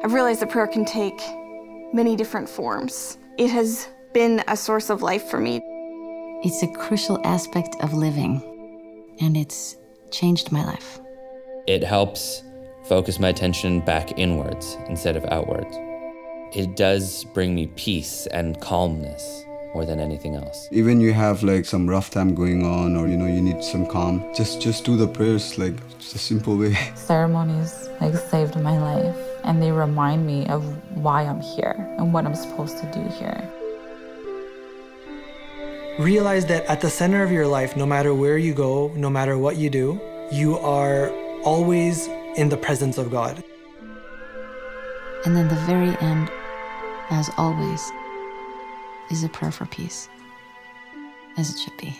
I've realized that prayer can take many different forms. It has been a source of life for me. It's a crucial aspect of living, and it's changed my life. It helps focus my attention back inwards instead of outwards. It does bring me peace and calmness more than anything else. Even you have like some rough time going on, or you need some calm, just do the prayers, like just a simple way. Ceremonies like saved my life, and they remind me of why I'm here and what I'm supposed to do here. Realize that at the center of your life, no matter where you go, no matter what you do, you are always in the presence of God. And then the very end, as always, is a prayer for peace, as it should be.